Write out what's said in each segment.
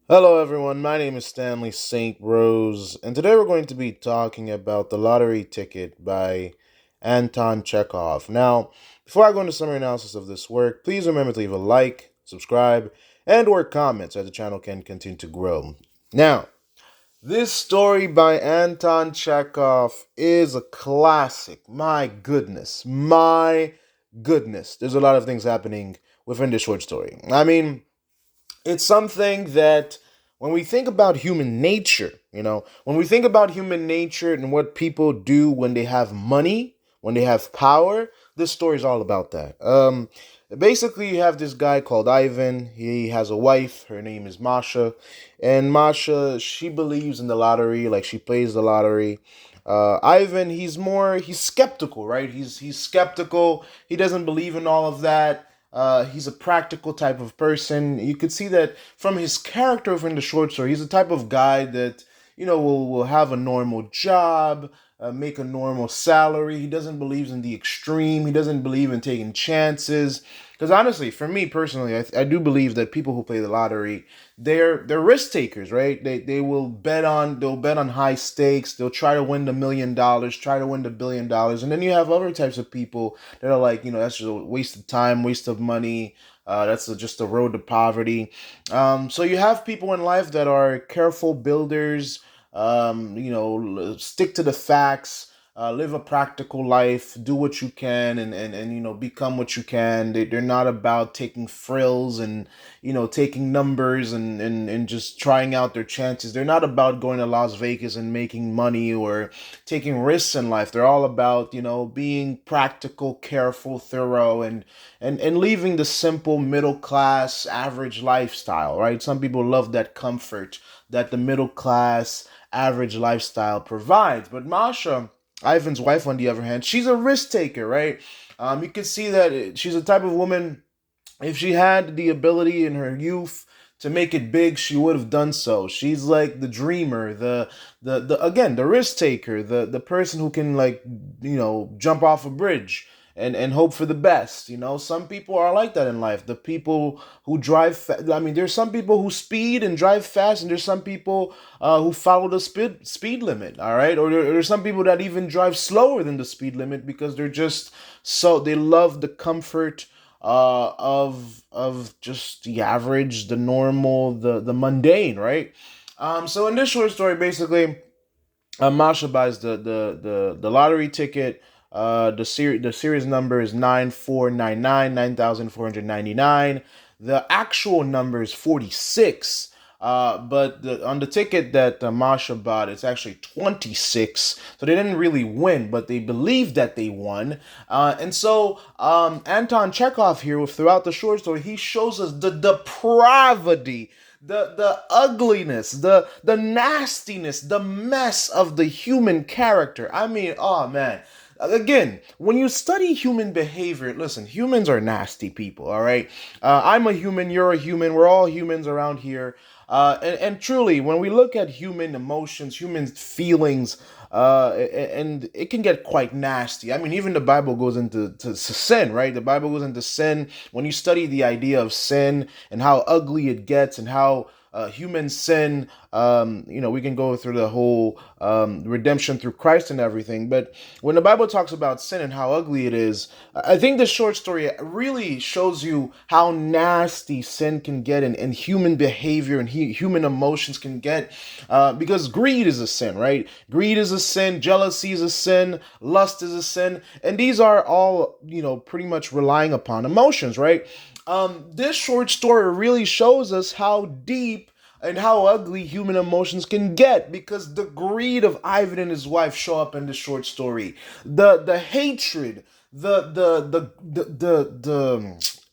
Hello, everyone. My name is Stanley St. Rose, and today we're going to be talking about The Lottery Ticket by Anton Chekhov. Now, before I go into summary analysis of this work, please remember to leave a like, subscribe, and/or comment so the channel can continue to grow. Now, this story by Anton Chekhov is a classic. My goodness. There's a lot of things happening within this short story. It's something that when we think about human nature, when we think about human nature and what people do when they have money, when they have power, this story is all about that. Basically, you have this guy called Ivan. He has a wife. Her name is Masha. And Masha, she believes in the lottery, like she plays the lottery. Ivan, he's skeptical, right? He's skeptical. He doesn't believe in all of that. He's a practical type of person. You could see that from his character in the short story. He's the type of guy that will have a normal job, make a normal salary. He doesn't believe in the extreme. He doesn't believe in taking chances. Because honestly, for me personally, I do believe that people who play the lottery, they're risk takers, right? They'll bet on high stakes. They'll try to win the $1 million, try to win the $1 billion, and then you have other types of people that are like, that's just a waste of time, waste of money. Just a road to poverty. So you have people in life that are careful builders. Stick to the facts. Live a practical life, do what you can, and become what you can. They're not about taking frills and taking numbers and just trying out their chances. They're not about going to Las Vegas and making money or taking risks in life. They're all about being practical, careful, thorough, and leaving the simple middle class average lifestyle, right? Some people love that comfort that the middle class average lifestyle provides. But Masha, Ivan's wife, on the other hand, she's a risk taker, right? You can see that she's a type of woman. If she had the ability in her youth to make it big, she would have done so. She's like the dreamer, the again, the risk taker, the person who can, like, jump off a bridge and hope for the best. Some people are like that in life. The people who there's some people who speed and drive fast, and there's some people who follow the speed limit. All right, or there's some people that even drive slower than the speed limit because they love the comfort of just the average, the normal, the mundane, right? So in this short story, basically, Masha buys the lottery ticket. The series number is 9499 9499. The actual number is 46. But on the ticket that Masha bought, it's actually 26. So they didn't really win, but they believed that they won. And so Anton Chekhov here, throughout the short story, he shows us the depravity, the ugliness, the nastiness, the mess of the human character. Oh man. Again, when you study human behavior, listen, humans are nasty people, all right? I'm a human, you're a human, we're all humans around here. And truly, when we look at human emotions, human feelings, and it can get quite nasty. Even the Bible goes into sin, right? The Bible goes into sin. When you study the idea of sin and how ugly it gets and how human sin, we can go through the whole redemption through Christ and everything. But when the Bible talks about sin and how ugly it is, I think this short story really shows you how nasty sin can get, and human behavior and human emotions can get, because greed is a sin, right? Greed is a sin, jealousy is a sin, lust is a sin, and these are all, pretty much relying upon emotions, right? This short story really shows us how deep and how ugly human emotions can get, because the greed of Ivan and his wife show up in this short story. The hatred,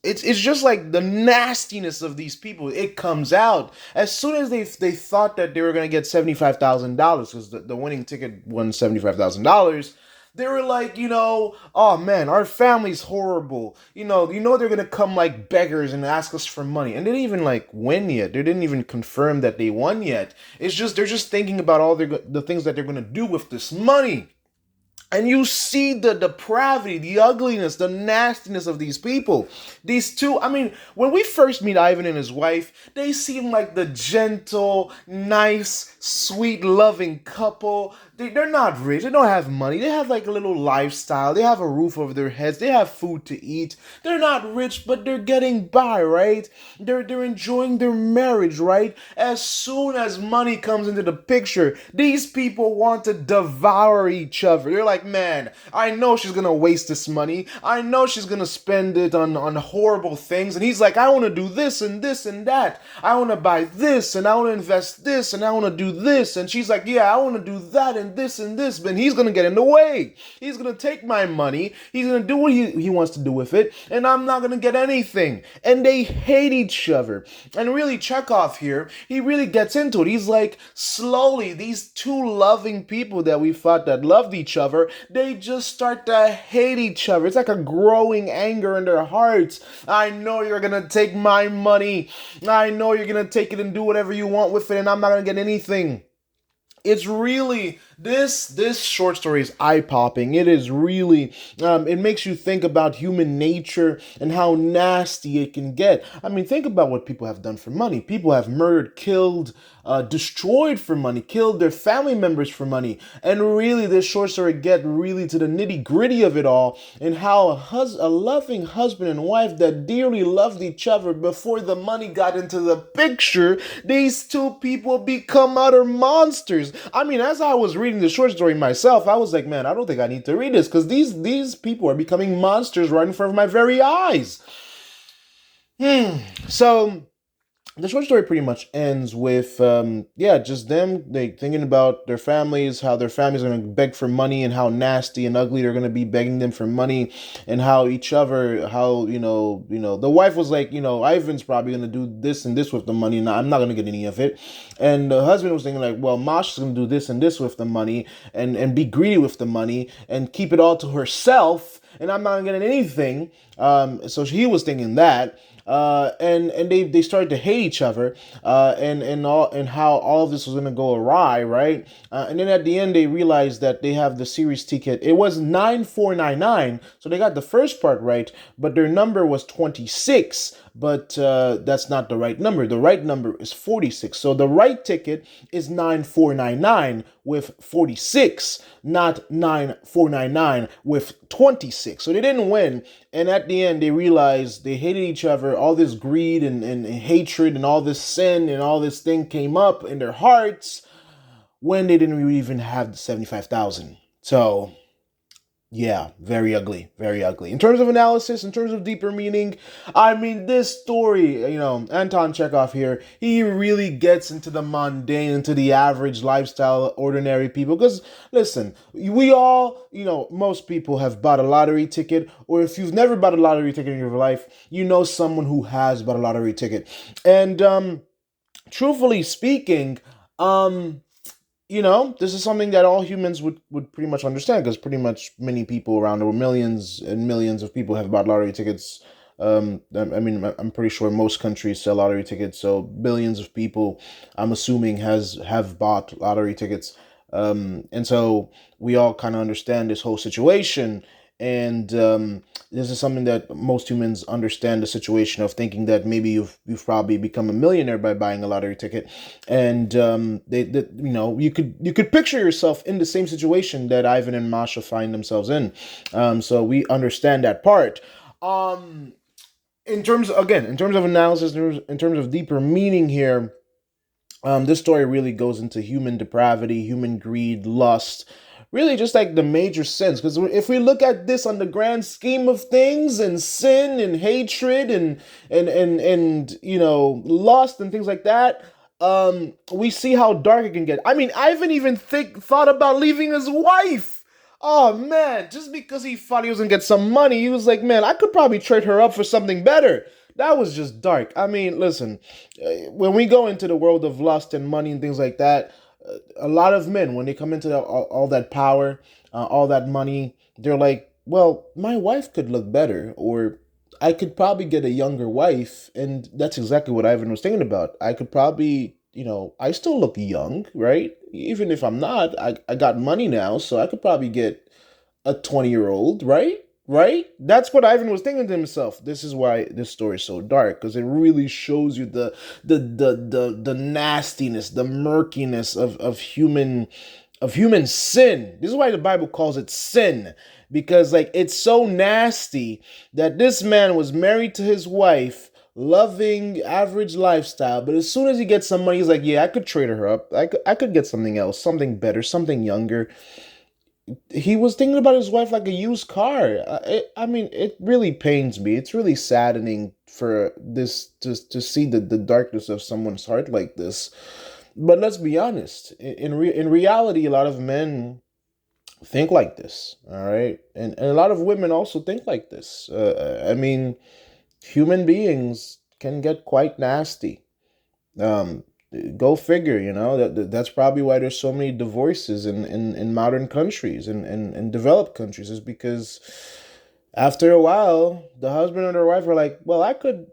it's just like the nastiness of these people. It comes out as soon as they thought that they were gonna get $75,000, because the winning ticket won $75,000. They were like, oh man, our family's horrible. They're gonna come like beggars and ask us for money, and they didn't even like win yet. They didn't even confirm that they won yet. It's just they're just thinking about all the things that they're gonna do with this money. and you see the depravity, the ugliness, the nastiness of these people. These two, I mean, when we first meet Ivan and his wife, they seem like the gentle, nice, sweet, loving couple. They're not rich. They don't have money. They have like a little lifestyle. They have a roof over their heads. They have food to eat. They're not rich, but they're getting by, right? They're enjoying their marriage, right? As soon as money comes into the picture, these people want to devour each other. They're like, man, I know she's gonna waste this money. I know she's gonna spend it on horrible things. And he's like, I want to do this and this and that. I want to buy this and I want to invest this and I want to do this. And she's like, yeah, I want to do that and this. But he's gonna get in the way. He's gonna take my money. He's gonna do what he wants to do with it, and I'm not gonna get anything. And they hate each other. And really, Chekhov here, he really gets into it. He's like, slowly, these two loving people that we thought that loved each other, they just start to hate each other. It's like a growing anger in their hearts. I know you're gonna take my money. I know you're gonna take it and do whatever you want with it, and I'm not gonna get anything. It's really this short story is eye popping. It is really it makes you think about human nature and how nasty it can get. I mean, think about what people have done for money. People have murdered, killed, destroyed for money, killed their family members for money. And really, this short story get really to the nitty gritty of it all, and how a loving husband and wife that dearly loved each other before the money got into the picture, these two people become utter monsters. I mean, as I was reading the short story myself, I was like, man, I don't think I need to read this, because these people are becoming monsters right in front of my very eyes. So the short story pretty much ends with yeah, just them they thinking about their families, how their families are going to beg for money, and how nasty and ugly they're going to be begging them for money, and how each other, how the wife was like, Ivan's probably going to do this and this with the money, and I'm not going to get any of it. And the husband was thinking like, well, Masha's going to do this and this with the money, and be greedy with the money and keep it all to herself, and I'm not getting anything. So he was thinking that, and they started to hate each other, and how all of this was gonna go awry, right? And then at the end they realized that they have the series ticket. It was 9499, so they got the first part right, but their number was 26. But that's not the right number. The right number is 46. So the right ticket is 9499 with 46, not 9499 with 26. So they didn't win. And at the end, they realized they hated each other. All this greed and hatred and all this sin and all this thing came up in their hearts when they didn't even have the 75,000. So yeah, very ugly, very ugly. In terms of analysis, in terms of deeper meaning, I mean, this story, Anton Chekhov here, he really gets into the mundane, into the average lifestyle, ordinary people. Because, listen, we all, most people have bought a lottery ticket, or if you've never bought a lottery ticket in your life, you know someone who has bought a lottery ticket. And, truthfully speaking, this is something that all humans would pretty much understand, because pretty much many people around the world, millions and millions of people have bought lottery tickets. I mean, I'm pretty sure most countries sell lottery tickets, so billions of people, I'm assuming, have bought lottery tickets. And so we all kind of understand this whole situation, and this is something that most humans understand, the situation of thinking that maybe you've probably become a millionaire by buying a lottery ticket, and you could picture yourself in the same situation that Ivan and Masha find themselves in. So we understand that part. In terms of analysis, in terms of deeper meaning here, this story really goes into human depravity, human greed, lust, really just like the major sins. Because if we look at this on the grand scheme of things, and sin and hatred and lust and things like that, we see how dark it can get. I mean, Ivan even thought about leaving his wife. Oh man, just because he thought he was gonna get some money, he was like, man, I could probably trade her up for something better. That was just dark. I mean, listen, when we go into the world of lust and money and things like that, a lot of men, when they come into all that power, all that money, they're like, well, my wife could look better, or I could probably get a younger wife. And that's exactly what Ivan was thinking about. I could probably, I still look young, right? Even if I'm not, I got money now, so I could probably get a 20-year-old, right? Right? That's what Ivan was thinking to himself. This is why this story is so dark, because it really shows you the nastiness, the murkiness of human sin. This is why the Bible calls it sin, because like it's so nasty that this man was married to his wife, loving average lifestyle, but as soon as he gets some money, he's like, yeah, I could trade her up. I could get something else, something better, something younger. He was thinking about his wife like a used car. I mean, it really pains me. It's really saddening for this to see the darkness of someone's heart like this. But let's be honest. In reality, a lot of men think like this. All right, and a lot of women also think like this. I mean, human beings can get quite nasty. Um, Go figure, that's probably why there's so many divorces in modern countries and developed countries, is because after a while the husband or the wife are like, well, I could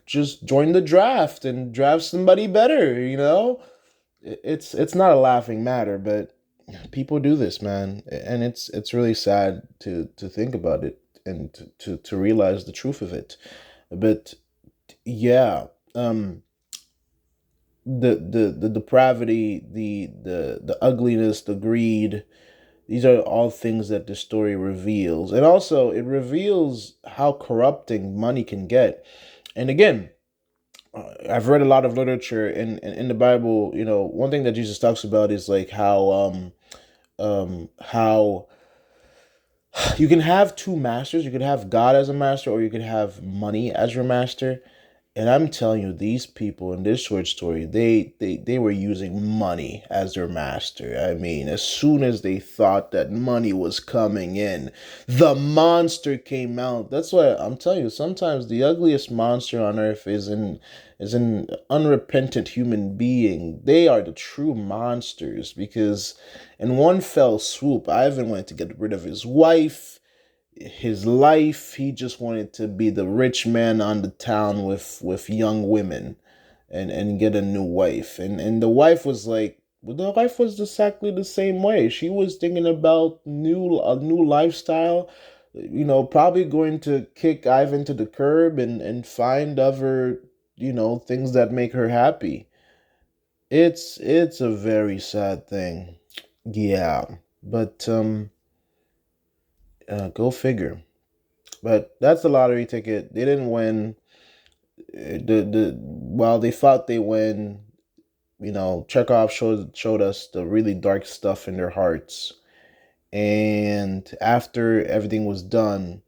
just join the draft and draft somebody better. It's not a laughing matter, but people do this, man, and it's really sad to think about it and to realize the truth of it. But yeah, the depravity, the ugliness, the greed, these are all things that the story reveals. And also it reveals how corrupting money can get. And again, I've read a lot of literature in the Bible. One thing that Jesus talks about is like how you can have two masters. You could have God as a master, or you could have money as your master. And I'm telling you, these people in this short story, they were using money as their master. I mean, as soon as they thought that money was coming in, the monster came out. That's why I'm telling you, sometimes the ugliest monster on earth is an unrepentant human being. They are the true monsters, because in one fell swoop, Ivan wanted to get rid of his wife, his life. He just wanted to be the rich man on the town with young women, and get a new wife. And the wife was like, well, the wife was exactly the same way. She was thinking about a new lifestyle, probably going to kick Ivan to the curb and find other, things that make her happy. It's a very sad thing. Yeah. But go figure. But that's the lottery ticket. They didn't win. While they thought they win, Chekhov showed us the really dark stuff in their hearts. And after everything was done,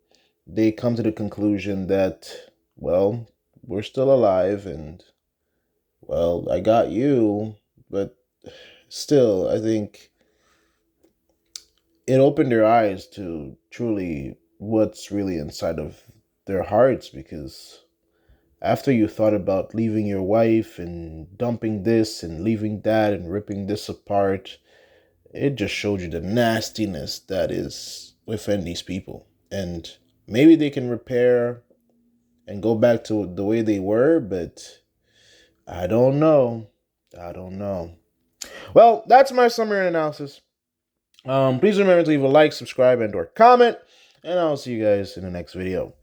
they come to the conclusion that, well, we're still alive, and well, I got you, but still, I think it opened their eyes to truly what's really inside of their hearts, because after you thought about leaving your wife and dumping this and leaving that and ripping this apart, it just showed you the nastiness that is within these people. And maybe they can repair and go back to the way they were, but I don't know. I don't know. Well, that's my summary analysis. Please remember to leave a like, subscribe, and or comment, and I'll see you guys in the next video.